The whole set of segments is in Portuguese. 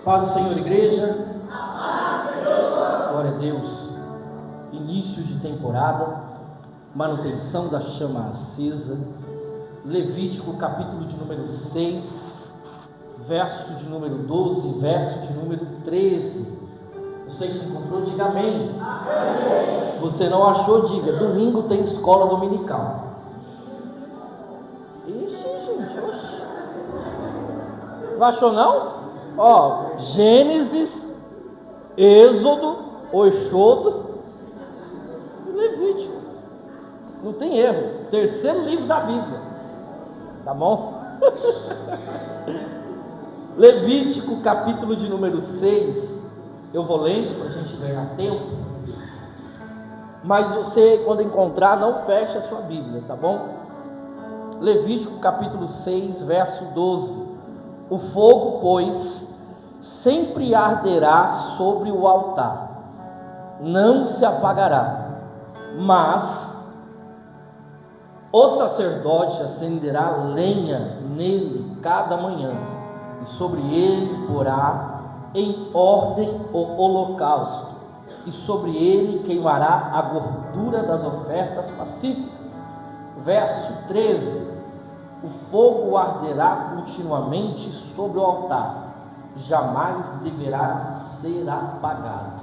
Paz do Senhor, igreja. Glória a Deus. Início de temporada, manutenção da chama acesa. Levítico capítulo de número 6, verso de número 12, verso de número 13. Você que encontrou, diga amém. Amém. Você não achou, diga: domingo tem escola dominical. Ixi, gente, oxe. Não achou não? Ó, Gênesis, Êxodo, Exodo e Levítico. Não tem erro. Terceiro livro da Bíblia. Tá bom? Levítico capítulo de número 6. Eu vou lendo para a gente ganhar tempo. Mas você, quando encontrar, não feche a sua Bíblia, tá bom? Levítico capítulo 6, verso 12. O fogo, pois, sempre arderá sobre o altar, não se apagará, mas o sacerdote acenderá lenha nele cada manhã, e sobre ele porá em ordem o holocausto, e sobre ele queimará a gordura das ofertas pacíficas. Verso 13. O fogo arderá continuamente sobre o altar, jamais deverá ser apagado.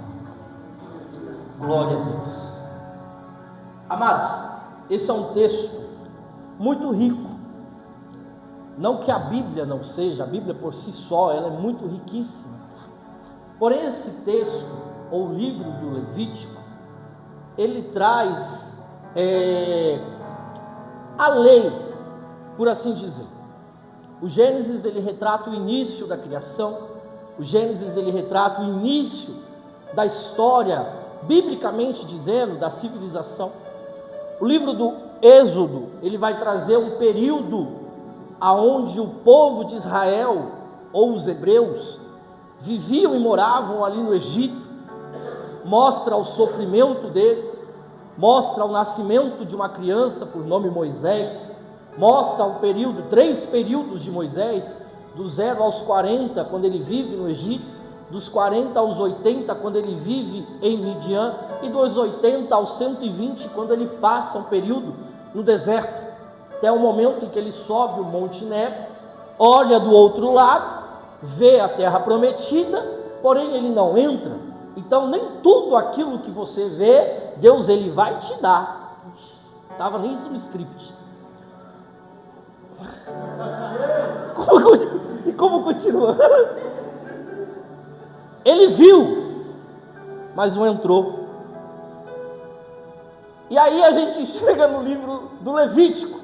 Glória a Deus. Amados, esse é um texto muito rico. Não que a Bíblia não seja, a Bíblia por si só, ela é muito riquíssima. Porém, esse texto, ou livro do Levítico, ele traz a lei, por assim dizer. O Gênesis, ele retrata o início da criação. O Gênesis, ele retrata o início da história, biblicamente dizendo, da civilização. O livro do Êxodo, ele vai trazer um período aonde o povo de Israel, ou os hebreus, viviam e moravam ali no Egito. Mostra o sofrimento deles, mostra o nascimento de uma criança por nome Moisés, mostra o período, 3 períodos de Moisés, do 0 aos 40, quando ele vive no Egito, dos 40 aos 80, quando ele vive em Midian, e dos 80 aos 120, quando ele passa um período no deserto, até o momento em que ele sobe o Monte Nebo, olha do outro lado, vê a terra prometida, porém ele não entra. Então nem tudo aquilo que você vê, Deus ele vai te dar. Estava nisso no script. E como continua? Ele viu, mas não entrou. E aí a gente chega no livro do Levítico,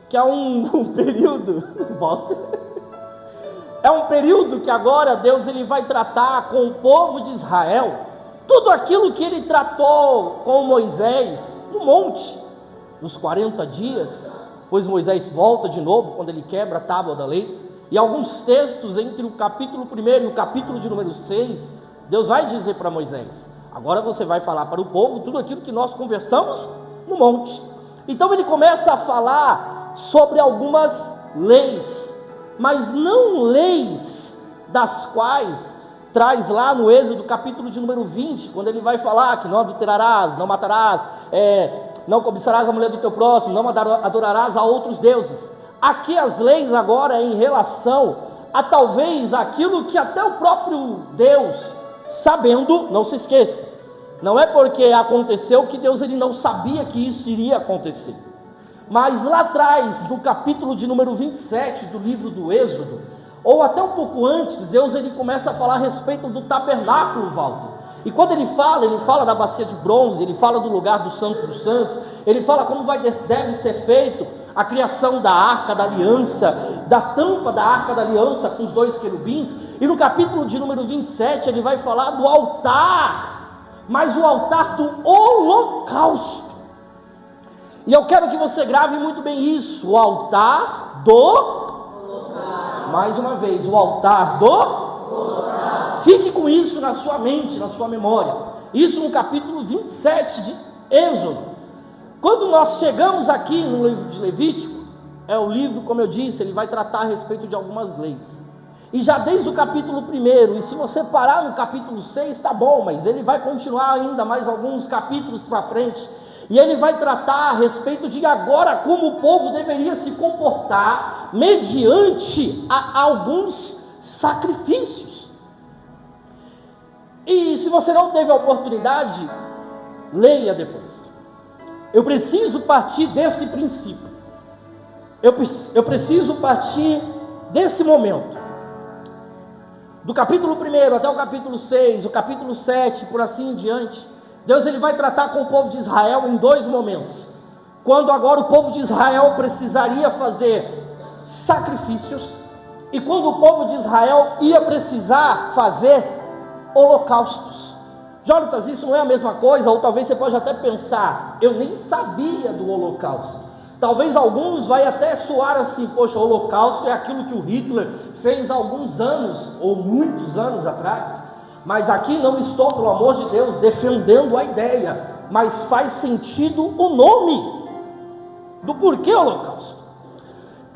que é um período, volta, é um período que agora Deus ele vai tratar com o povo de Israel, tudo aquilo que ele tratou com Moisés no monte, nos 40 dias, pois Moisés volta de novo quando ele quebra a tábua da lei. E alguns textos entre o capítulo 1 e o capítulo de número 6, Deus vai dizer para Moisés: agora você vai falar para o povo tudo aquilo que nós conversamos no monte. Então ele começa a falar sobre algumas leis, mas não leis das quais traz lá no Êxodo capítulo de número 20, quando ele vai falar que não adulterarás, não matarás, não cobiçarás a mulher do teu próximo, não adorarás a outros deuses. Aqui as leis agora é em relação a talvez aquilo que até o próprio Deus, sabendo, não se esqueça, não é porque aconteceu que Deus ele não sabia que isso iria acontecer. Mas lá atrás, no capítulo de número 27 do livro do Êxodo, ou até um pouco antes, Deus ele começa a falar a respeito do tabernáculo, Walter. E quando ele fala da bacia de bronze, ele fala do lugar do Santo dos Santos, ele fala como deve ser feito a criação da Arca da Aliança, da tampa da Arca da Aliança com os 2 querubins, e no capítulo de número 27 ele vai falar do altar, mas o altar do holocausto. E eu quero que você grave muito bem isso, o altar do holocausto. Mais uma vez, o altar do holocausto. Fique com isso na sua mente, na sua memória. Isso no capítulo 27 de Êxodo. Quando nós chegamos aqui no livro de Levítico, é o livro, como eu disse, ele vai tratar a respeito de algumas leis. E já desde o capítulo 1, e se você parar no capítulo 6, está bom, mas ele vai continuar ainda mais alguns capítulos para frente, e ele vai tratar a respeito de agora como o povo deveria se comportar mediante a alguns sacrifícios. E se você não teve a oportunidade, leia depois. Eu preciso partir desse princípio, eu preciso partir desse momento, do capítulo 1 até o capítulo 6, o capítulo 7, por assim em diante. Deus ele vai tratar com o povo de Israel em dois momentos. Quando agora o povo de Israel precisaria fazer sacrifícios, e quando o povo de Israel ia precisar fazer holocaustos. Jonatas, isso não é a mesma coisa? Ou talvez você pode até pensar, eu nem sabia do holocausto. Talvez alguns vai até soar assim, poxa, o holocausto é aquilo que o Hitler fez há alguns anos, ou muitos anos atrás. Mas aqui não estou, pelo amor de Deus, defendendo a ideia, mas faz sentido o nome do porquê holocausto.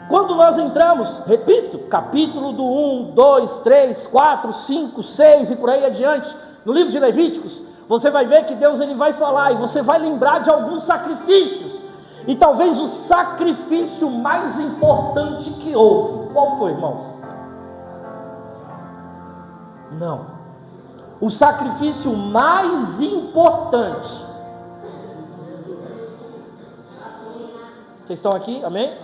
Quando nós entramos, repito, capítulo do 1, 2, 3, 4, 5, 6 e por aí adiante, no livro de Levíticos, você vai ver que Deus ele vai falar e você vai lembrar de alguns sacrifícios. E talvez o sacrifício mais importante que houve, qual foi, irmãos? Não. O sacrifício mais importante. Vocês estão aqui? Amém?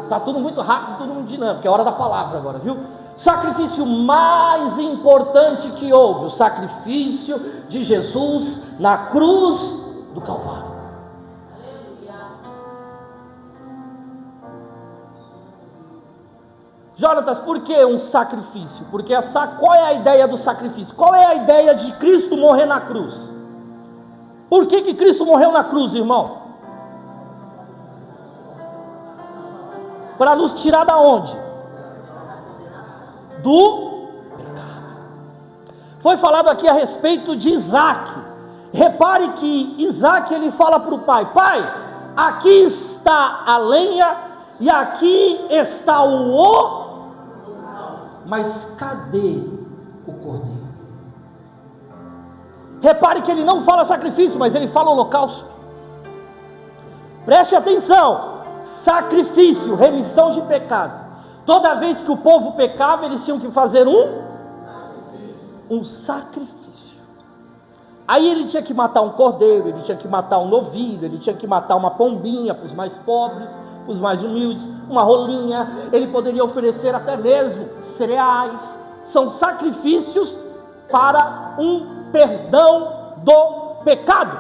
Tá tudo muito rápido, tudo muito dinâmico, é hora da palavra agora, viu? Sacrifício mais importante que houve, o sacrifício de Jesus na cruz do Calvário. Jonatas, por que um sacrifício? Porque qual é a ideia do sacrifício? Qual é a ideia de Cristo morrer na cruz? Por que Cristo morreu na cruz, irmão? Para nos tirar da onde? Do pecado. Foi falado aqui a respeito de Isaac. Repare que Isaac ele fala para o pai: pai, aqui está a lenha e aqui está o mas cadê o cordeiro? Repare que ele não fala sacrifício, mas ele fala holocausto. Preste atenção: sacrifício, remissão de pecado. Toda vez que o povo pecava, eles tinham que fazer um sacrifício. Aí ele tinha que matar um cordeiro, ele tinha que matar um novilho, ele tinha que matar uma pombinha para os mais pobres, os mais humildes, uma rolinha, ele poderia oferecer até mesmo cereais. São sacrifícios para um perdão do pecado.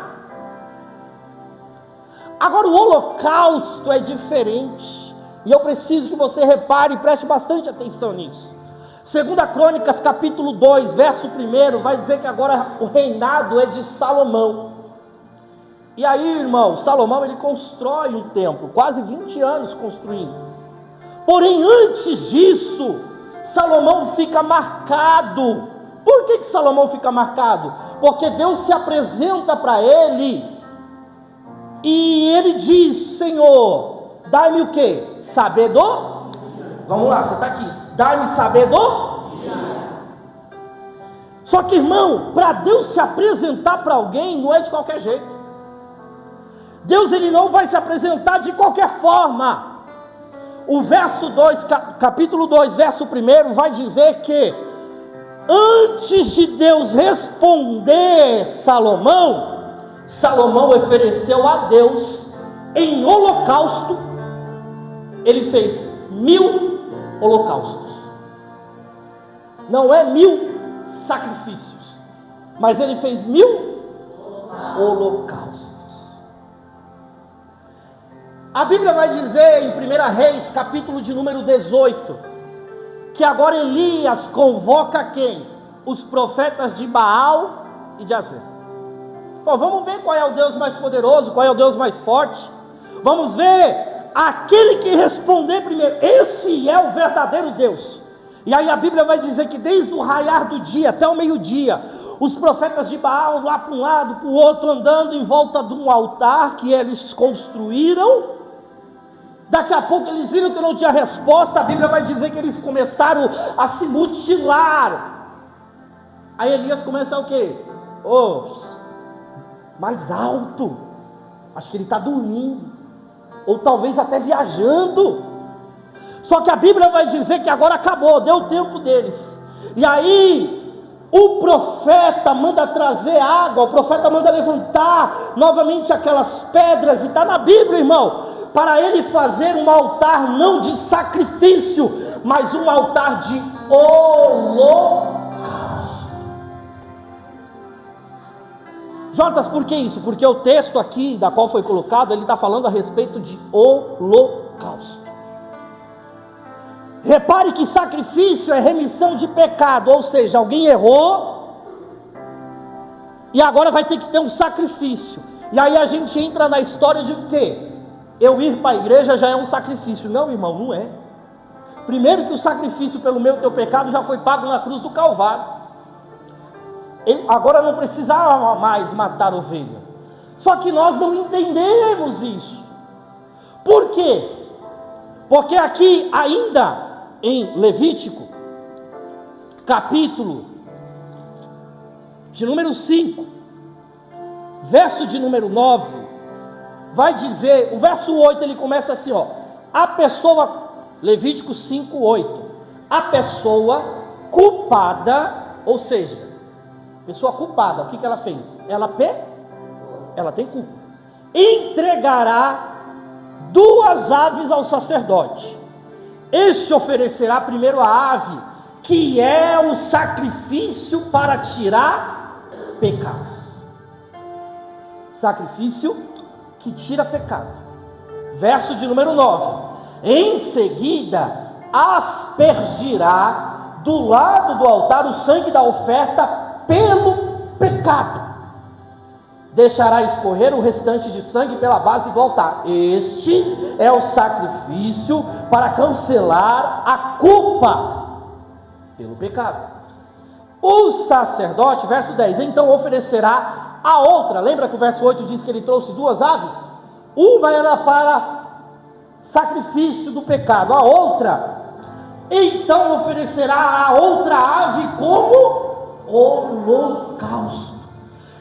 Agora o holocausto é diferente, e eu preciso que você repare e preste bastante atenção nisso. 2 Crônicas capítulo 2, verso 1, vai dizer que agora o reinado é de Salomão. E aí, irmão, Salomão ele constrói um templo, quase 20 anos construindo. Porém, antes disso, Salomão fica marcado. Por que Salomão fica marcado? Porque Deus se apresenta para ele e ele diz: Senhor, dai-me o quê? Sabedoria. Vamos lá, você está aqui. Dai-me sabedoria. Só que, irmão, para Deus se apresentar para alguém não é de qualquer jeito. Deus ele não vai se apresentar de qualquer forma. O verso 2, capítulo 2, verso 1 vai dizer que antes de Deus responder Salomão ofereceu a Deus em holocausto, ele fez 1000 holocaustos. Não é 1000 sacrifícios, mas ele fez 1000 holocaustos. A Bíblia vai dizer em 1 Reis, capítulo de número 18, que agora Elias convoca quem? Os profetas de Baal e de Azer. Bom, vamos ver qual é o Deus mais poderoso, qual é o Deus mais forte. Vamos ver aquele que responder primeiro. Esse é o verdadeiro Deus. E aí a Bíblia vai dizer que desde o raiar do dia até o meio-dia, os profetas de Baal lá para um lado, para o outro, andando em volta de um altar que eles construíram Daqui a pouco eles viram que não tinha resposta. A Bíblia vai dizer que eles começaram a se mutilar. Aí Elias começa o quê? Mais alto. Acho que ele está dormindo, ou talvez até viajando. Só que a Bíblia vai dizer que agora acabou, deu o tempo deles. E aí o profeta manda trazer água, o profeta manda levantar novamente aquelas pedras, e está na Bíblia, irmão, para ele fazer um altar não de sacrifício, mas um altar de holocausto. Jonas, por que isso? Porque o texto aqui, da qual foi colocado, ele está falando a respeito de holocausto. Repare que sacrifício é remissão de pecado, ou seja, alguém errou, e agora vai ter que ter um sacrifício. E aí a gente entra na história de o quê? Eu ir para a igreja já é um sacrifício. Não, irmão, não é. Primeiro que o sacrifício pelo meu e teu pecado já foi pago na cruz do Calvário. Agora não precisava mais matar ovelha. Só que nós não entendemos isso. Por quê? Porque aqui ainda em Levítico, capítulo de número 5, verso de número 9, vai dizer, o verso 8 ele começa assim, a pessoa, Levítico 5, 8, a pessoa culpada, ou seja, pessoa culpada, o que ela fez? Ela tem culpa. Entregará 2 aves ao sacerdote. Este oferecerá primeiro a ave, que é o sacrifício para tirar pecados. Sacrifício que tira pecado. Verso de número 9. Em seguida, aspergirá do lado do altar o sangue da oferta pelo pecado. Deixará escorrer o restante de sangue pela base do altar. Este é o sacrifício para cancelar a culpa pelo pecado. O sacerdote, verso 10, então oferecerá a outra. Lembra que o verso 8 diz que ele trouxe 2 aves? Uma era para sacrifício do pecado, a outra, então oferecerá a outra ave como holocausto,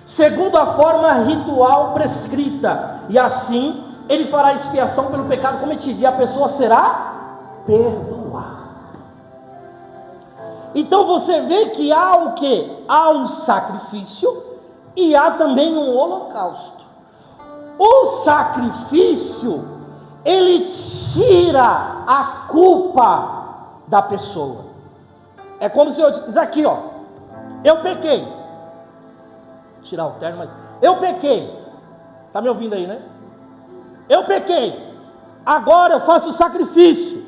segundo a forma ritual prescrita, e assim ele fará expiação pelo pecado cometido, e a pessoa será perdoada. Então você vê que há o que? Há um sacrifício e há também um holocausto. O sacrifício, ele tira a culpa da pessoa. É como se eu diz aqui, eu pequei. Tirar o terno, mas eu pequei. Está me ouvindo aí, né? Eu pequei. Agora eu faço o sacrifício.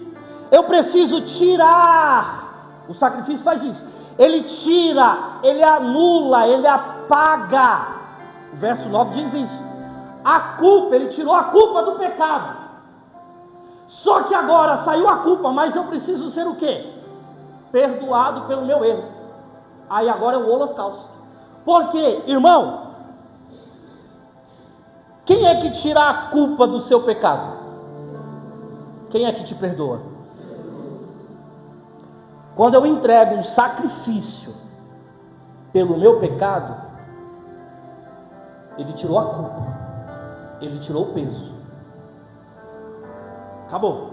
Eu preciso tirar. O sacrifício faz isso. Ele tira, ele anula, ele apaga. O verso 9 diz isso. A culpa, ele tirou a culpa do pecado. Só que agora saiu a culpa, mas eu preciso ser o quê? Perdoado pelo meu erro. Aí agora é o holocausto. Porque, irmão, quem é que tira a culpa do seu pecado? Quem é que te perdoa? Quando eu entrego um sacrifício pelo meu pecado, ele tirou a culpa, ele tirou o peso. Acabou.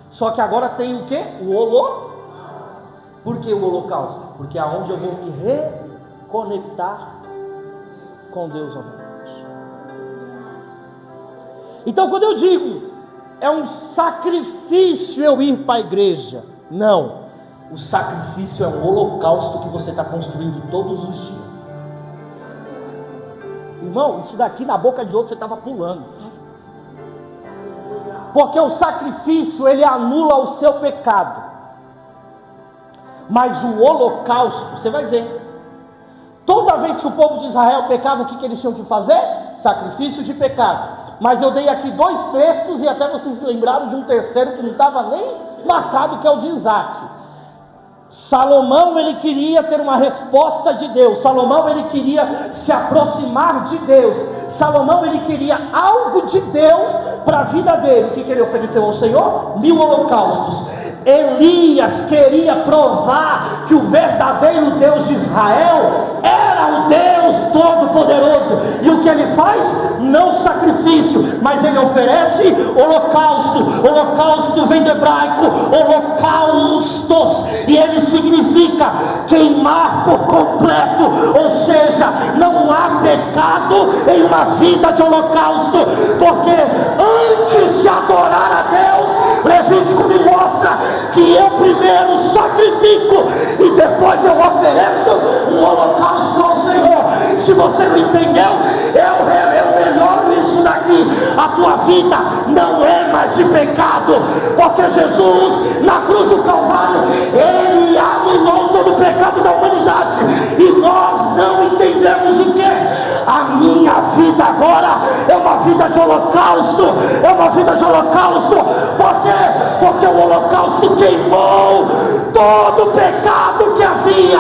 Só que agora tem o quê? O holocausto. Por que o holocausto? Porque é onde eu vou me reconectar com Deus novamente. Então, quando eu digo é um sacrifício eu ir para a igreja, não. O sacrifício é um holocausto que você está construindo todos os dias. Irmão, isso daqui na boca de outro você estava pulando. Porque o sacrifício, ele anula o seu pecado. Mas o holocausto, você vai ver. Toda vez que o povo de Israel pecava, o que eles tinham que fazer? Sacrifício de pecado. Mas eu dei aqui 2 textos e até vocês lembraram de um terceiro que não estava nem marcado, que é o de Isaac. Salomão, ele queria ter uma resposta de Deus. Salomão, ele queria se aproximar de Deus. Salomão, ele queria algo de Deus para a vida dele. O que ele ofereceu ao Senhor? 1000 holocaustos. Elias queria provar que o verdadeiro Deus de Israel era o Deus Todo-Poderoso. E o que ele faz? Não sacrifício, mas ele oferece holocausto. Holocausto vem do hebraico holocaustos, e ele significa queimar por completo. Ou seja, não há pecado em uma vida de holocausto, porque antes de adorar a Deus, Levítico me mostra que eu primeiro sacrifico e depois eu ofereço um holocausto ao Senhor. Se você não entendeu, eu melhoro isso daqui. A tua vida não é mais de pecado, porque Jesus, na cruz do Calvário, ele anulou todo o pecado da humanidade, e nós não entendemos o que? A minha vida agora é uma vida de holocausto. É uma vida de holocausto. Por quê? Porque o holocausto queimou todo o pecado que havia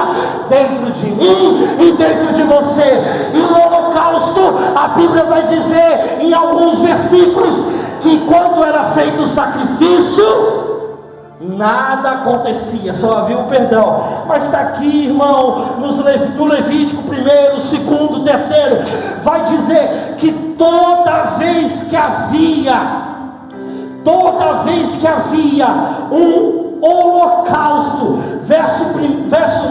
dentro de mim e dentro de você. E o holocausto, a Bíblia vai dizer em alguns versículos que quando era feito o sacrifício, nada acontecia, só havia o perdão. Mas está aqui, irmão, no Levítico 1º, 2º, 3º, vai dizer que toda vez que havia um holocausto, verso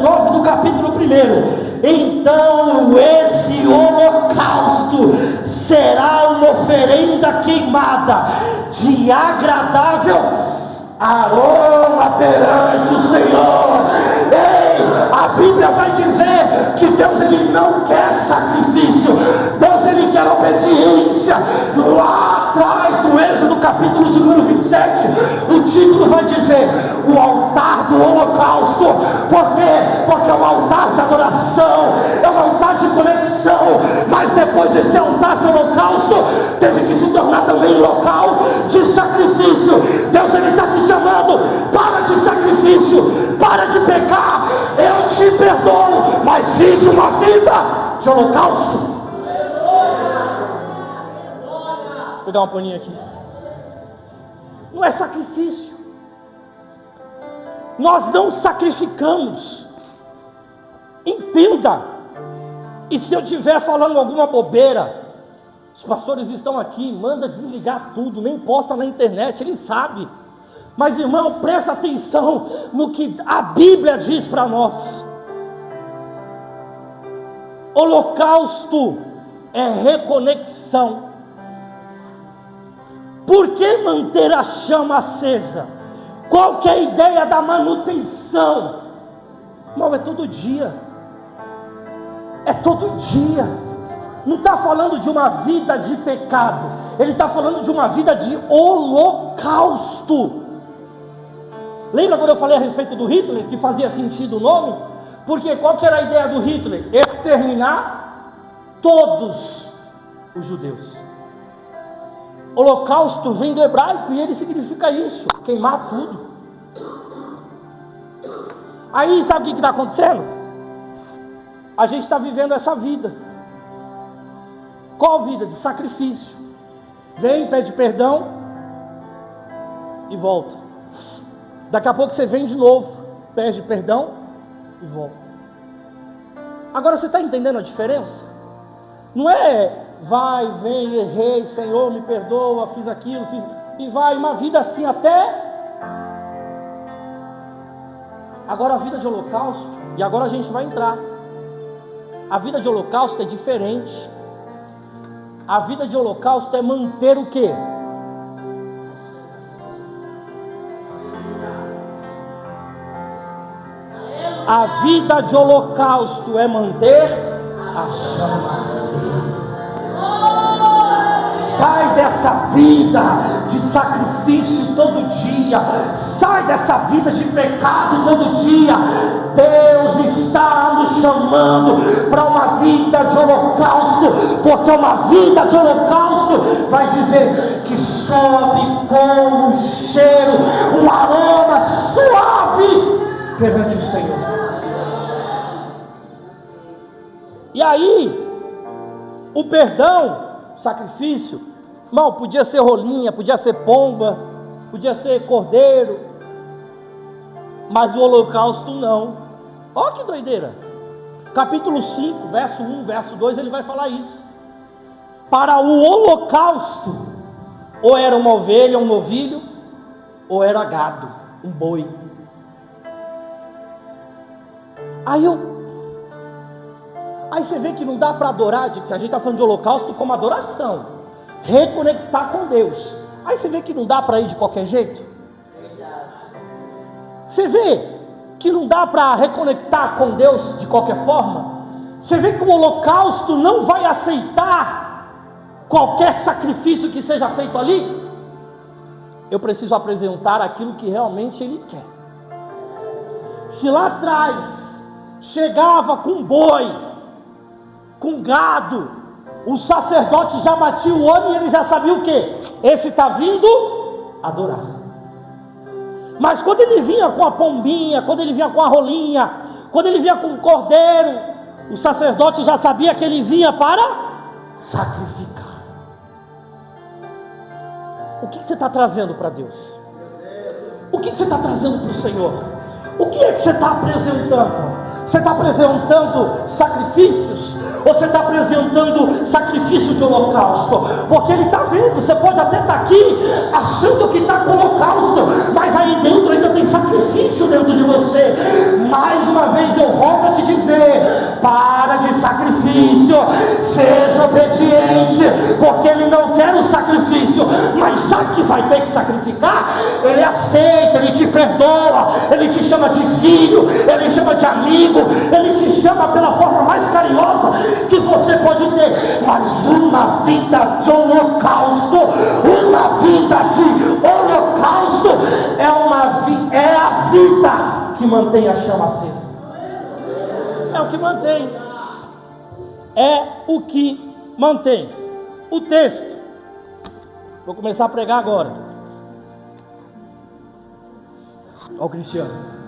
9 do capítulo 1, então esse holocausto será uma oferenda queimada de agradável aroma perante o Senhor. Ei, a Bíblia vai dizer que Deus, ele não quer sacrifício. Deus, ele quer obediência. Lá atrás do Êxodo capítulo de número 27, o título vai dizer o altar do holocausto. Por quê? Porque é um altar de adoração, é um altar de conexão. Mas depois esse altar de holocausto teve que se tornar também local de sacrifício. Deus, ele está te chamando: para de sacrifício, para de pecar, eu te perdoo, mas vive uma vida de holocausto. Vou pegar uma paninha aqui. Não é sacrifício. Nós não sacrificamos. Entenda. E se eu estiver falando alguma bobeira, os pastores estão aqui, manda desligar tudo, nem posta na internet, ele sabe. Mas, irmão, presta atenção no que a Bíblia diz para nós. Holocausto é reconexão. Por que manter a chama acesa? Qual que é a ideia da manutenção? Irmão, é todo dia. É todo dia. Não está falando de uma vida de pecado. Ele está falando de uma vida de holocausto. Lembra quando eu falei a respeito do Hitler, que fazia sentido o nome? Porque qual que era a ideia do Hitler? Exterminar todos os judeus. Holocausto vem do hebraico e ele significa isso: queimar tudo. Aí sabe o que está acontecendo? A gente está vivendo essa vida. Qual vida? De sacrifício. Vem, pede perdão e volta. Daqui a pouco você vem de novo, pede perdão e volta. Agora você está entendendo a diferença? Não é vai, vem, errei, Senhor me perdoa, fiz aquilo, fiz... e vai uma vida assim até... Agora a vida de holocausto, e agora a gente vai entrar. A vida de holocausto é diferente. A vida de holocausto é manter o quê? A vida de holocausto é manter a chama acesa. Sai dessa vida de sacrifício todo dia. Sai dessa vida de pecado todo dia. Deus está nos chamando para uma vida de holocausto, porque uma vida de holocausto vai dizer que sobe como um cheiro, um aroma suave perante o Senhor. E aí, o perdão, sacrifício, irmão, podia ser rolinha, podia ser pomba, podia ser cordeiro, mas o holocausto não. Olha que doideira. Capítulo 5, verso 1, verso 2, ele vai falar isso. Para o holocausto, ou era uma ovelha, um novilho, ou era gado, um boi. Aí você vê que não dá para adorar, que a gente está falando de holocausto como adoração, reconectar com Deus. Aí você vê que não dá para ir de qualquer jeito. Você vê que não dá para reconectar com Deus de qualquer forma. Você vê que o holocausto não vai aceitar qualquer sacrifício que seja feito ali. Eu preciso apresentar aquilo que realmente Ele quer. Se lá atrás chegava com boi, com gado, o sacerdote já batia o olho e ele já sabia o que? Esse está vindo adorar. Mas quando ele vinha com a pombinha, quando ele vinha com a rolinha, quando ele vinha com o cordeiro, o sacerdote já sabia que ele vinha para sacrificar. O que você está trazendo para Deus? O que você está trazendo para o Senhor? O que é que você está apresentando? Você está apresentando sacrifícios? Ou você está apresentando sacrifício de holocausto? Porque Ele está vendo, você pode até estar aqui achando que está com holocausto, mas aí dentro ainda tem sacrifício dentro de você. Mais uma vez eu volto a te dizer, para de sacrifício, seja obediente, porque Ele não quer o sacrifício, mas já que vai ter que sacrificar, Ele aceita, Ele te perdoa, Ele te chama de filho, Ele chama de amigo, Ele te chama pela forma mais carinhosa que você pode ter. Mas uma vida de holocausto, é a vida que mantém a chama acesa. É o que mantém. É o que mantém. O texto, vou começar a pregar agora. Olha o Cristiano.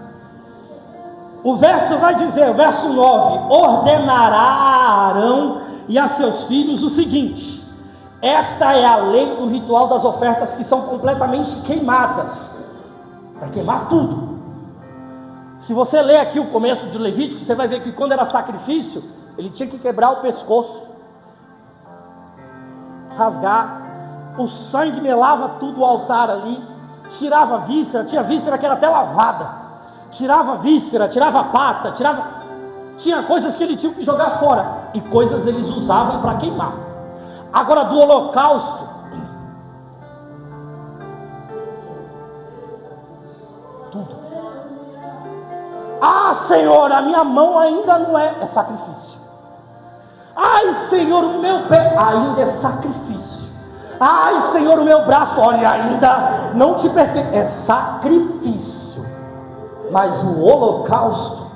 O verso vai dizer, o verso 9: ordenará a Arão e a seus filhos o seguinte: esta é a lei do ritual das ofertas que são completamente queimadas. Vai queimar tudo. Se você ler aqui o começo de Levítico, você vai ver que quando era sacrifício, ele tinha que quebrar o pescoço, rasgar, o sangue melava tudo o altar ali, tirava a víscera, tinha víscera que era até lavada, tirava a víscera, tirava a pata, tinha coisas que ele tinha que jogar fora, e coisas eles usavam para queimar. Agora do holocausto, tudo. Ah, Senhor, a minha mão ainda não é sacrifício. Ai, Senhor, o meu pé ainda é sacrifício. Ai, Senhor, o meu braço, olha, ainda não te pertence, é sacrifício. Mas o holocausto,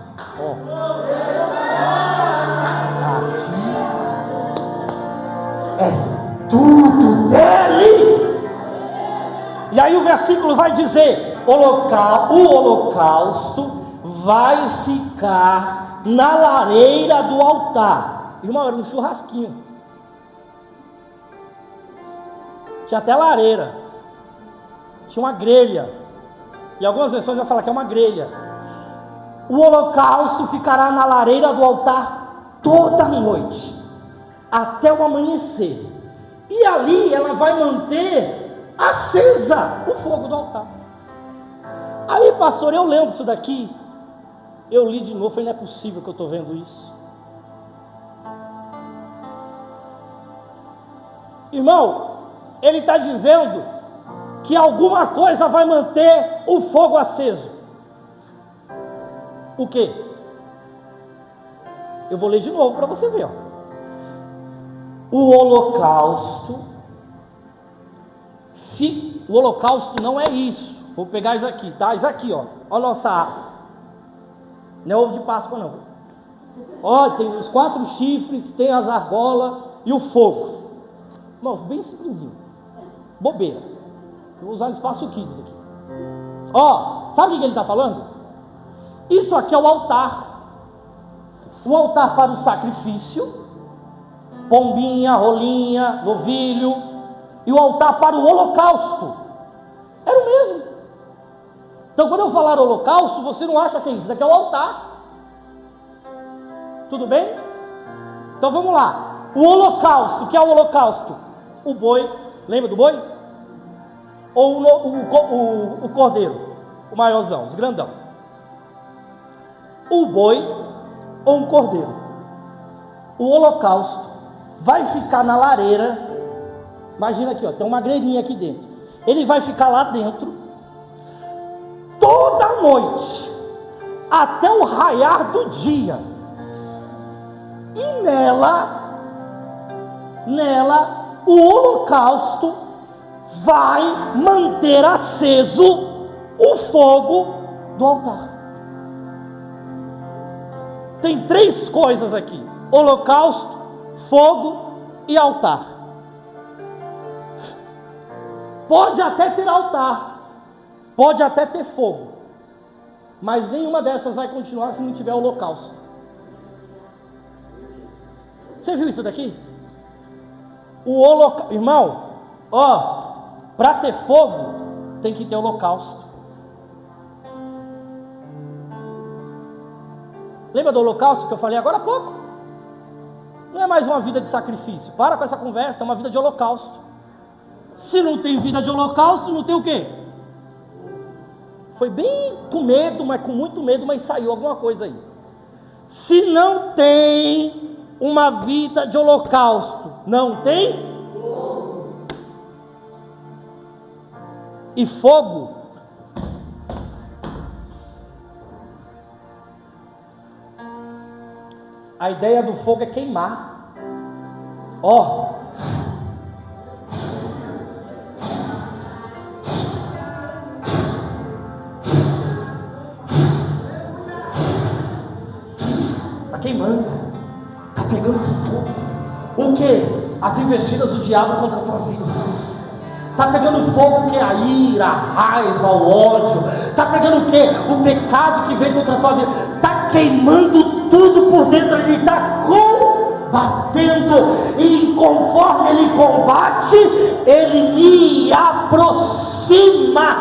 aqui é tudo dele. E aí o versículo vai dizer: o holocausto vai ficar na lareira do altar. Irmão, era um churrasquinho, tinha até lareira, tinha uma grelha, e algumas versões já falam que é uma grelha. O holocausto ficará na lareira do altar toda noite, até o amanhecer, e ali ela vai manter acesa o fogo do altar. Aí, pastor, eu lendo isso daqui, eu li de novo, falei, não é possível que eu estou vendo isso. Irmão, ele está dizendo que alguma coisa vai manter o fogo aceso. O quê? Eu vou ler de novo para você ver. O holocausto não é isso. Vou pegar isso aqui, tá? Isso aqui, ó. Olha a nossa. Não é ovo de Páscoa, não. Olha, tem os 4 chifres, tem as argolas e o fogo. Irmão, bem simplesinho. Bobeira. Eu vou usar o espaço Kids aqui. Ó, sabe o que ele está falando? Isso aqui é o altar. O altar para o sacrifício, pombinha, rolinha, novilho, e o altar para o holocausto. Era o mesmo. Então, quando eu falar holocausto, você não acha que é isso, daqui é o altar. Tudo bem? Então vamos lá. O holocausto, que é o holocausto? O boi, lembra do boi? Ou o cordeiro, o maiorzão, os grandão. O boi ou um cordeiro. O holocausto vai ficar na lareira. Imagina aqui, ó, tem uma grelhinha aqui dentro. Ele vai ficar lá dentro toda noite até o raiar do dia. E nela o holocausto vai manter aceso o fogo do altar. Tem três coisas aqui: holocausto, fogo e altar. Pode até ter altar, pode até ter fogo, mas nenhuma dessas vai continuar se não tiver holocausto. Você viu isso daqui? O holocausto, irmão, ó, para ter fogo tem que ter holocausto. Lembra do holocausto que eu falei agora há pouco? Não é mais uma vida de sacrifício. Para com essa conversa, é uma vida de holocausto. Se não tem vida de holocausto, não tem o quê? Foi bem com medo, mas com muito medo, mas saiu alguma coisa aí. Se não tem uma vida de holocausto, não tem? E fogo? A ideia do fogo é queimar. Ó. Tá queimando. Tá pegando fogo. O que? As investidas do diabo contra a tua vida. Está pegando fogo o que? A ira, a raiva, o ódio. Está pegando o que? O pecado que vem contra a tua vida. Está queimando tudo por dentro. Ele está combatendo. E conforme ele combate, ele me aproxima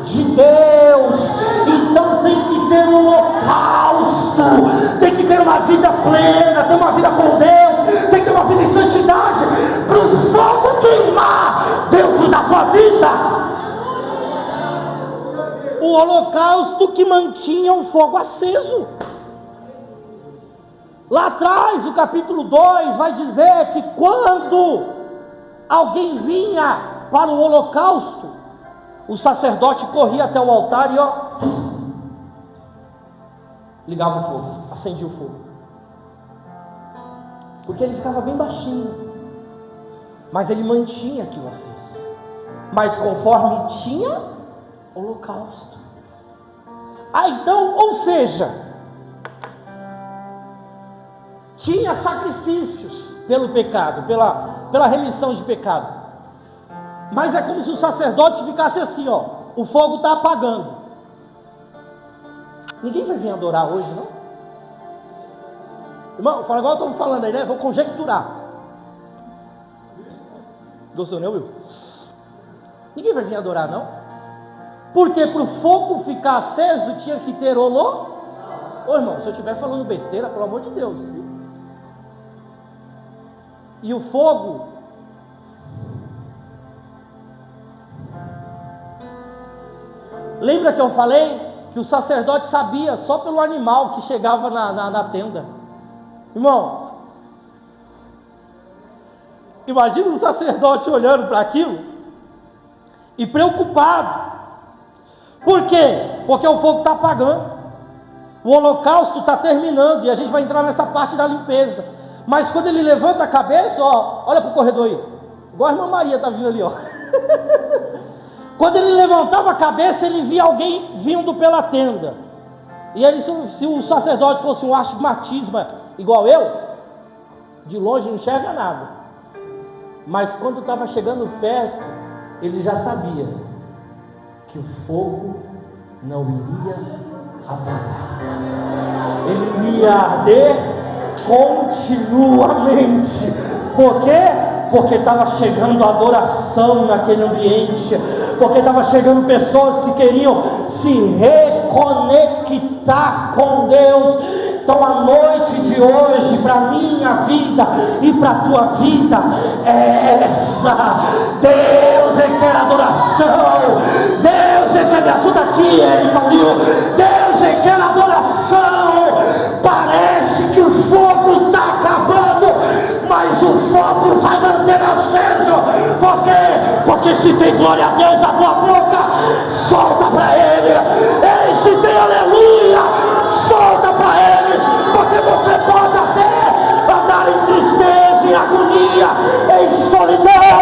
de Deus. Então tem que ter um holocausto. Tem que ter uma vida plena. Ter uma vida com Deus. Tem que ter uma vida em santidade. Para o fogo queimar dentro da tua vida. O holocausto que mantinha o fogo aceso. Lá atrás, o capítulo 2 vai dizer que quando alguém vinha para o holocausto, o sacerdote corria até o altar e ó, ligava o fogo, acendia o fogo. Porque ele ficava bem baixinho, mas ele mantinha aquilo aceso. Mas conforme tinha holocausto. Então, ou seja, tinha sacrifícios pelo pecado, pela remissão de pecado. Mas é como se o sacerdote ficasse assim, ó, o fogo está apagando. Ninguém vai vir adorar hoje, não? Irmão, fala igual estamos falando aí, né? Vou conjecturar. Gostou, né, Will? Ninguém vai vir adorar, não? Porque para o fogo ficar aceso tinha que ter holocausto. Ô irmão, se eu estiver falando besteira, pelo amor de Deus, viu? E o fogo lembra que eu falei que o sacerdote sabia só pelo animal que chegava na tenda? Irmão, imagina um sacerdote olhando para aquilo e preocupado. Por quê? Porque o fogo está apagando, o holocausto está terminando e a gente vai entrar nessa parte da limpeza. Mas quando ele levanta a cabeça, ó, olha para o corredor aí, igual a irmã Maria está vindo ali, ó. Quando ele levantava a cabeça, ele via alguém vindo pela tenda. E ele, se o sacerdote fosse um astigmatismo igual eu, de longe não enxerga nada. Mas quando estava chegando perto, ele já sabia que o fogo não iria apagar. Ele iria arder continuamente. Por quê? Porque estava chegando adoração naquele ambiente, porque estava chegando pessoas que queriam se reconectar com Deus. Então a noite de hoje, para a minha vida e para a tua vida, é essa. Deus quer adoração. Deus quer, me ajuda aqui, Érica Paulinho. Deus quer adoração. Parece que o fogo está acabando, mas o fogo vai manter aceso. Por quê? Porque se tem glória a Deus na tua boca, solta para Ele. Ei, se tem aleluia, solta para Ele. Porque você pode até andar em tristeza, em agonia, em solidão,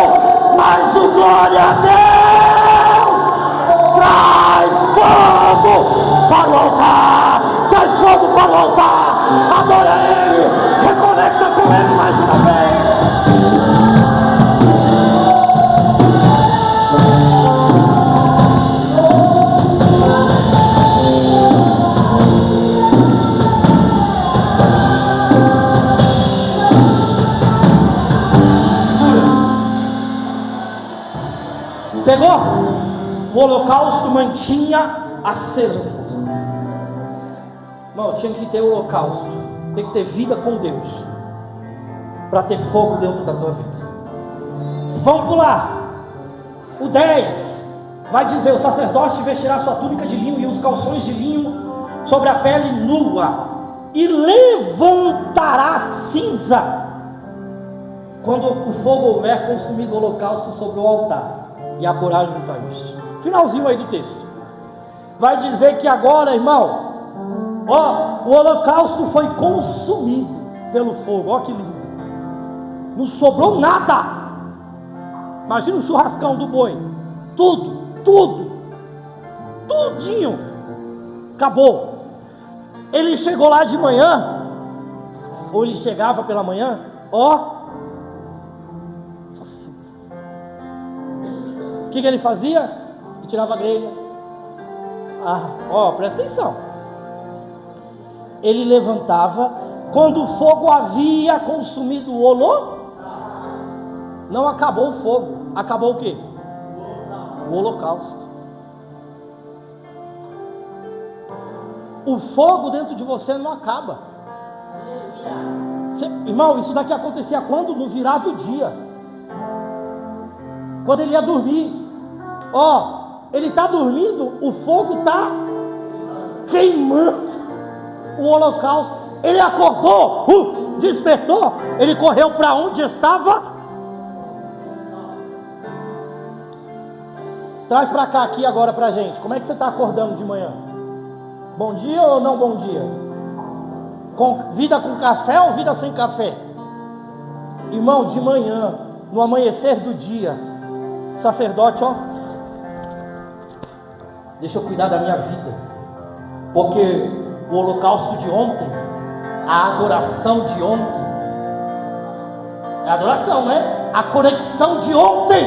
mas o glória a Deus traz fogo para o altar. Traz fogo para o altar. Adora Ele, reconecta com Ele mais uma vez. Pegou? O holocausto mantinha aceso o fogo. Não, tinha que ter holocausto. Tem que ter vida com Deus para ter fogo dentro da tua vida. Vamos pular. O 10 vai dizer: o sacerdote vestirá sua túnica de linho e os calções de linho sobre a pele nua, e levantará cinza quando o fogo houver consumido o holocausto sobre o altar e a coragem junto a este. Finalzinho aí do texto vai dizer que agora, irmão, ó, o holocausto foi consumido pelo fogo. Ó que lindo, não sobrou nada. Imagina o churrascão do boi, tudinho acabou. Ele chegou lá de manhã, ou ele chegava pela manhã, ó, o que ele fazia? Ele tirava a grelha. Presta atenção. Ele levantava quando o fogo havia consumido o holocausto. Não acabou o fogo, acabou o quê? O holocausto. O fogo dentro de você não acaba. Irmão, isso daqui acontecia quando? No virar do dia, quando ele ia dormir. Ele está dormindo, o fogo está queimando o holocausto. Ele acordou, despertou, ele correu para onde estava. Traz para cá aqui agora para a gente. Como é que você está acordando de manhã? Bom dia ou não bom dia? Vida com café ou vida sem café? Irmão, de manhã, no amanhecer do dia, sacerdote, deixa eu cuidar da minha vida, porque o holocausto de ontem, a adoração de ontem, é adoração, né? A conexão de ontem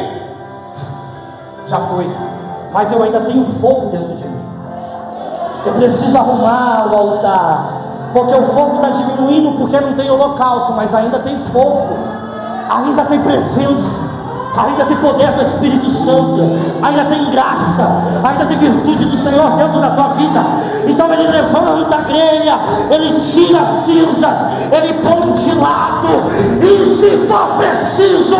já foi, mas eu ainda tenho fogo dentro de mim. Eu preciso arrumar o altar, porque o fogo está diminuindo, porque não tem holocausto, mas ainda tem fogo, ainda tem presença, ainda tem poder do Espírito Santo, ainda tem graça, ainda tem virtude do Senhor dentro da tua vida. Então ele levanta a grelha, ele tira as cinzas, ele põe de lado, e se for preciso,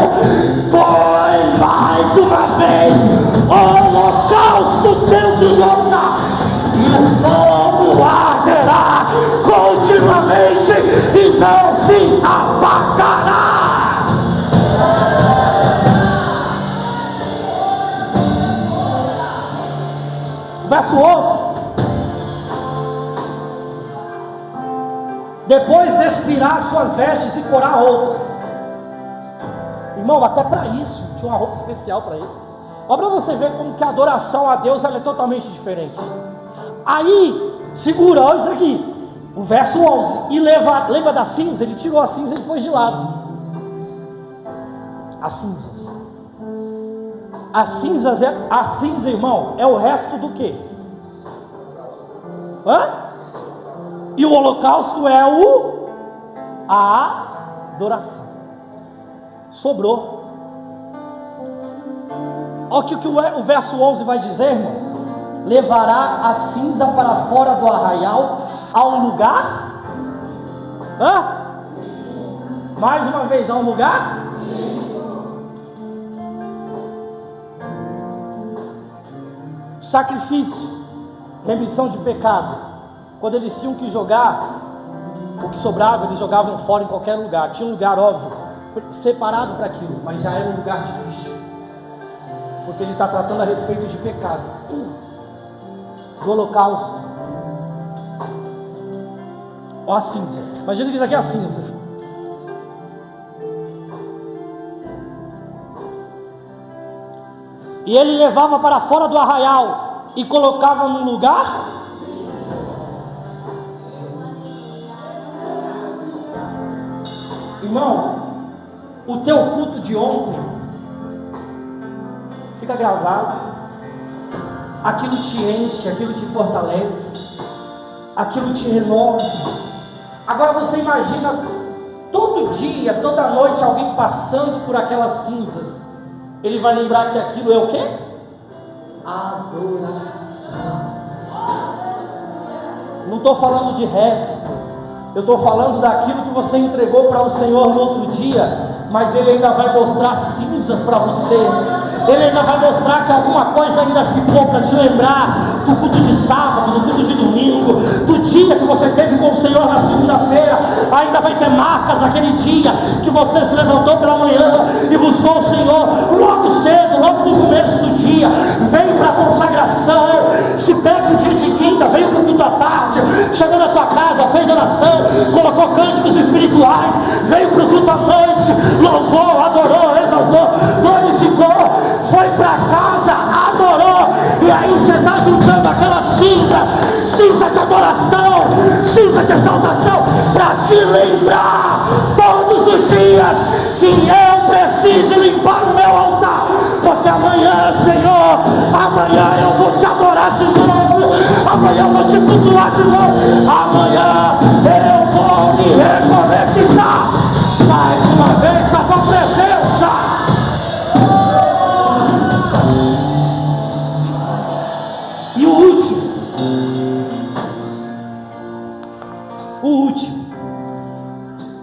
põe mais uma vez holocausto dentro do altar, e o fogo arderá continuamente e não se apagará. Verso 11: depois despirá suas vestes e porá outras. Irmão, até para isso tinha uma roupa especial para ele. Olha para você ver como que a adoração a Deus ela é totalmente diferente. Aí, segura, olha isso aqui, o verso 11: e lembra da cinza? Ele tirou a cinza e pôs de lado. As cinzas. A cinza, irmão, é o resto do quê? E o holocausto é a adoração. Sobrou. Olha o que o verso 11 vai dizer, irmão. Levará a cinza para fora do arraial, a um lugar. Mais uma vez, a um lugar. Sacrifício, remissão de pecado. Quando eles tinham que jogar, o que sobrava, eles jogavam fora em qualquer lugar. Tinha um lugar, óbvio, separado para aquilo, mas já era um lugar de lixo, porque ele está tratando a respeito de pecado. Do holocausto. Olha a cinza. Imagina que isso aqui é a cinza. E ele levava para fora do arraial e colocava num lugar. Irmão, o teu culto de ontem fica gravado. Aquilo te enche, aquilo te fortalece, aquilo te renova. Agora você imagina todo dia, toda noite, alguém passando por aquelas cinzas. Ele vai lembrar que aquilo é o quê? Adoração. Não estou falando de resto, eu estou falando daquilo que você entregou para o Senhor no outro dia, mas Ele ainda vai mostrar cinzas para você. Ele ainda vai mostrar que alguma coisa ainda ficou para te lembrar do culto de sábado, do culto de domingo, do dia que você teve com o Senhor na segunda-feira. Ainda vai ter marcas daquele dia que você se levantou pela manhã e buscou o Senhor logo cedo, logo no começo do dia. Veio para a consagração, se pega um dia de quinta, veio para o culto à tarde, chegou na tua casa, fez oração, colocou cânticos espirituais, veio para o culto à noite, louvou, adorou, exaltou, glorificou, foi para casa, adorou, e aí você está juntando aquela cinza de adoração, cinza de exaltação, para te lembrar todos os dias que eu preciso limpar o meu altar, porque amanhã, Senhor, amanhã eu vou te adorar de novo, amanhã eu vou te cultuar de novo, amanhã eu vou me reconectar mais uma vez com a tua presença. E o último,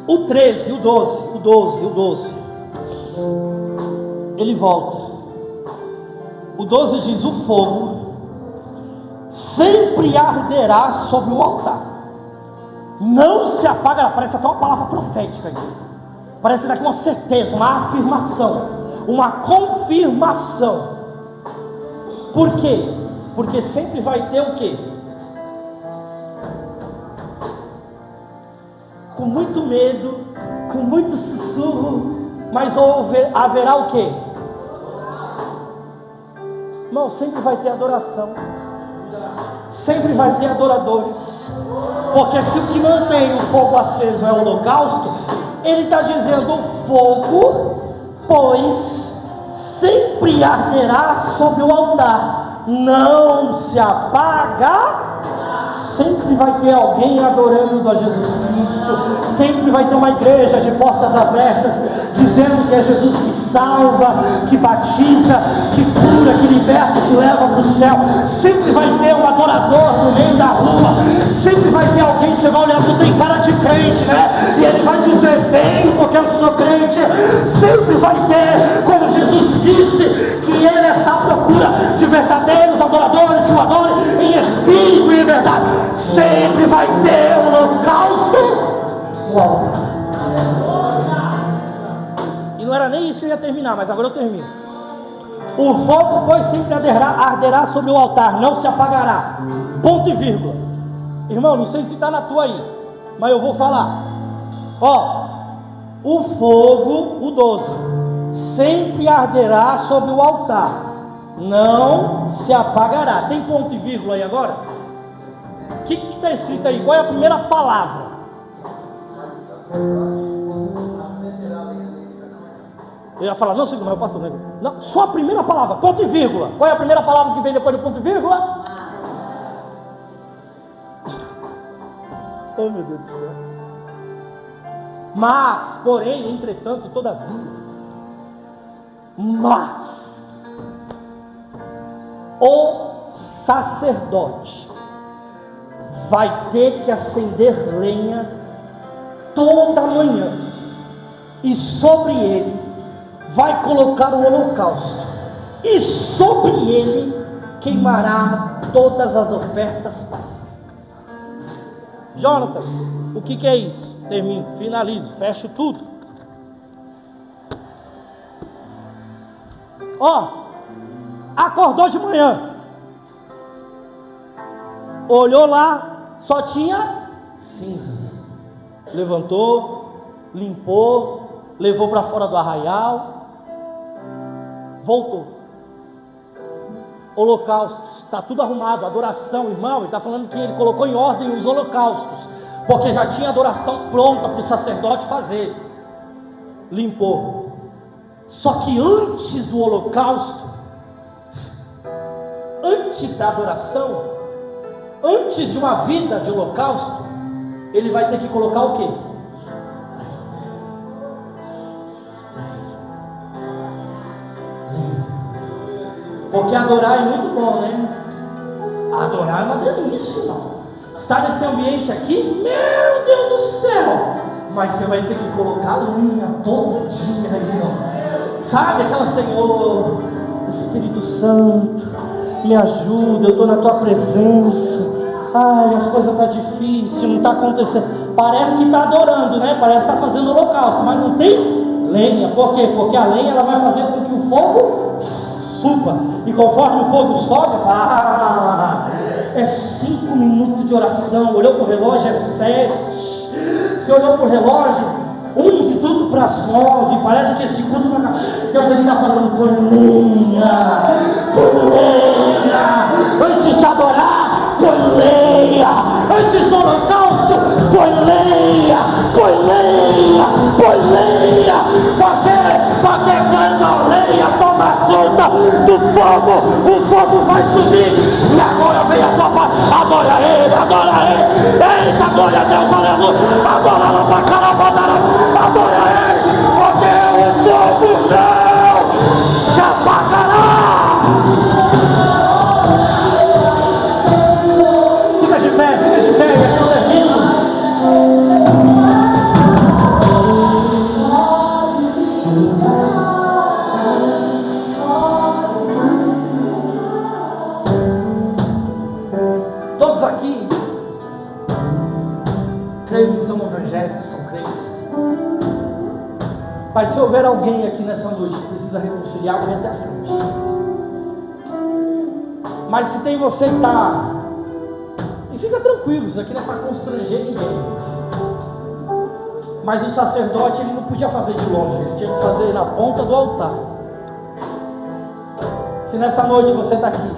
o 13, o 12, ele volta. O 12 diz: o fogo sempre arderá sobre o altar, não se apagará. Parece até uma palavra profética aqui, parece daqui uma certeza, uma afirmação, uma confirmação. Por quê? Porque sempre vai ter o quê? Com muito medo, com muito sussurro, mas haverá o quê? Irmão, sempre vai ter adoração, sempre vai ter adoradores, porque se o que mantém o fogo aceso é o holocausto, ele está dizendo: o fogo, pois, sempre arderá sobre o altar, não se apaga. Sempre vai ter alguém adorando a Jesus Cristo, sempre vai ter uma igreja de portas abertas, dizendo que é Jesus que salva, que batiza, que cura, que liberta, que leva para o céu. Sempre vai ter um adorador no meio da rua, sempre vai ter alguém que você vai olhar: tu tem cara de crente, né? E ele vai dizer: tenho, porque eu sou crente. Sempre vai ter, como Jesus disse, que ele está à procura de verdadeiros adoradores que o adorem em espírito e em verdade. Sempre vai ter um holocausto no altar. E não era nem isso que eu ia terminar, mas agora eu termino. O fogo, pois, sempre arderá sobre o altar, não se apagará. Ponto e vírgula. Irmão, não sei se está na tua aí, mas eu vou falar. Ó, o fogo, o 12, sempre arderá sobre o altar, não se apagará. Tem ponto e vírgula aí agora? O que está escrito aí? Qual é a primeira palavra? Eu ia falar: não, segundo, mas o pastor não, só a primeira palavra, ponto e vírgula. Qual é a primeira palavra que vem depois do ponto e vírgula? Oh, meu Deus do céu. Mas, porém, entretanto, todavia, o sacerdote vai ter que acender lenha toda manhã, e sobre ele vai colocar o holocausto, e sobre ele queimará todas as ofertas pacíficas. Jonatas, o que é isso? Termino, finalizo, fecho tudo. Acordou de manhã, olhou lá, só tinha cinzas. Levantou, limpou, levou para fora do arraial, voltou. Holocaustos, está tudo arrumado, adoração, irmão. Ele está falando que ele colocou em ordem os holocaustos, porque já tinha adoração pronta para o sacerdote fazer. Limpou. Só que antes do holocausto, antes da adoração, antes de uma vida de holocausto, ele vai ter que colocar o quê? Porque adorar é muito bom, né? Adorar é uma delícia, não. Estar nesse ambiente aqui, meu Deus do céu! Mas você vai ter que colocar linha todo dia aí, ó. Sabe aquela, Senhor, Espírito Santo, me ajuda, eu estou na tua presença. Ai, as coisas estão difíceis, não está acontecendo. Parece que está adorando, né? Parece que está fazendo holocausto, mas não tem lenha. Por quê? Porque a lenha ela vai fazer com que o fogo suba. E conforme o fogo sobe, é 5 minutos de oração. Olhou para o relógio, é 7. Você olhou para o relógio, 1 minuto para as 9. Parece que esse culto vai acabar. Deus está falando, põe lenha, antes de adorar, põe lenha, antes do holocausto, põe lenha, porque quando a lenha toma conta do fogo, o fogo vai subir. E agora vem a tua parte, adora ele, eita, glória a Deus, aleluia, adora lá pra caramba, adora ele, porque o fogo não se apagará. Fica de pé, eu termino. Todos aqui, creio que são evangélicos, são crentes. Mas se houver alguém aqui nessa noite que precisa reconciliar, vem até a frente. Mas se tem você que está, e fica tranquilo, isso aqui não é para constranger ninguém. Mas o sacerdote ele não podia fazer de longe, ele tinha que fazer na ponta do altar. Se nessa noite você está aqui,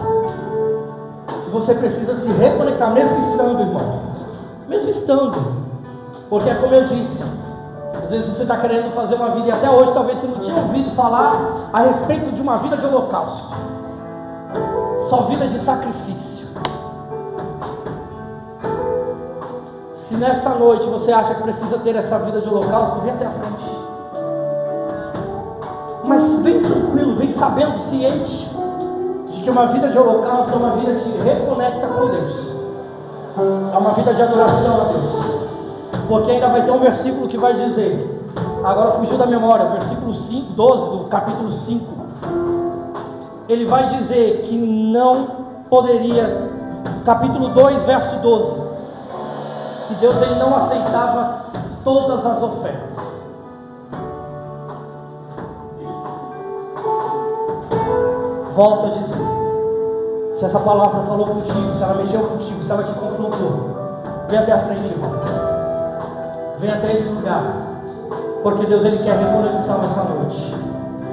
e você precisa se reconectar, mesmo estando, irmão, mesmo estando, porque é como eu disse, às vezes você está querendo fazer uma vida, e até hoje talvez você não tinha ouvido falar a respeito de uma vida de holocausto, só vida de sacrifício. Se nessa noite você acha que precisa ter essa vida de holocausto, vem até a frente. Mas vem tranquilo, vem sabendo, ciente de que uma vida de holocausto é uma vida que te reconecta com Deus, é uma vida de adoração a Deus. Porque ainda vai ter um versículo que vai dizer, agora fugiu da memória, versículo 5, 12 do capítulo 5, ele vai dizer que não poderia, capítulo 2, verso 12, que Deus ele não aceitava todas as ofertas. Volto a dizer, se essa palavra falou contigo, se ela mexeu contigo, se ela te confrontou, vem até a frente, irmão. Vem até esse lugar, porque Deus ele quer reconexão nessa noite.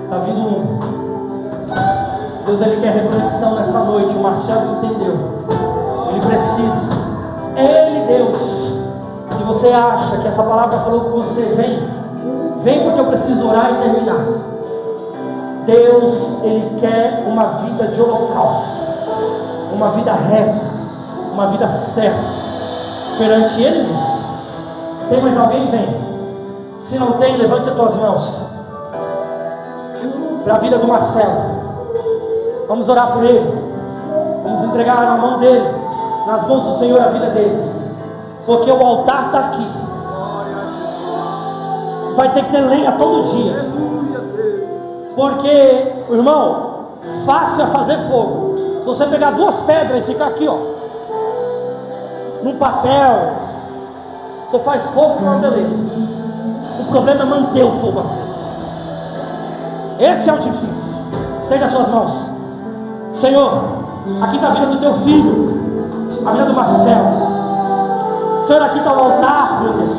Está vindo um. Deus ele quer reconexão nessa noite. O Marcelo entendeu. Ele precisa. Ele, Deus. Se você acha que essa palavra falou com você, vem porque eu preciso orar e terminar. Deus ele quer uma vida de holocausto, uma vida reta, uma vida certa perante Ele mesmo. Tem mais alguém? Vem. Se não tem, levante as tuas mãos para a vida do Marcelo. Vamos orar por ele. Vamos entregar na mão dele, nas mãos do Senhor, a vida dele. Porque o altar está aqui. Vai ter que ter lenha todo dia. Porque, irmão, fácil é fazer fogo. Se você pegar 2 pedras e ficar aqui, ó, num papel, você faz fogo com uma beleza. O problema é manter o fogo aceso. Esse é o difícil. Estenda as suas mãos. Senhor, aqui está a vida do teu filho, a vida do Marcelo. Senhor, aqui está o altar, meu Deus.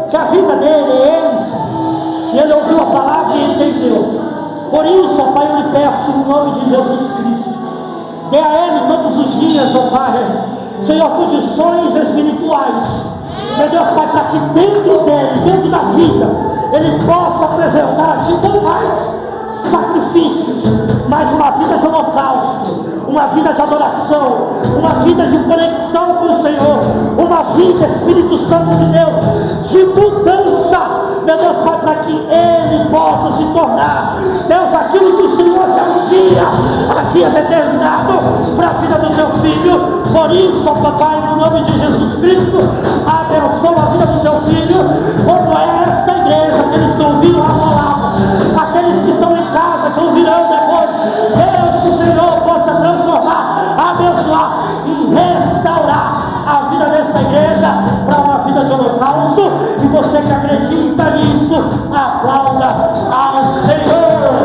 Que a vida dele é ele, Senhor. E ele ouviu a palavra e entendeu. Por isso, ó Pai, eu lhe peço no nome de Jesus Cristo, dê a ele todos os dias, ó Pai, Senhor, condições espirituais, meu Deus, Pai, para que dentro dele, dentro da vida, ele possa apresentar a Ti não mais sacrifícios, mas uma vida de holocausto, uma vida de adoração, uma vida de conexão com o Senhor, uma vida, Espírito Santo de Deus, de mudança, meu Deus, Pai, para que ele possa se tornar, Deus, aquilo que o Senhor já um dia havia determinado para a vida do teu filho. Por isso, ó Papai, no nome de Jesus Cristo, abençoa a vida do teu filho, como é esta igreja, aqueles que ouviram a palavra, aqueles que estão em casa, que ouvirão depois. Deus, que o Senhor possa transformar, abençoar e restaurar a vida desta igreja para uma vida de holocausto. E você que acredita nisso, aplauda ao Senhor.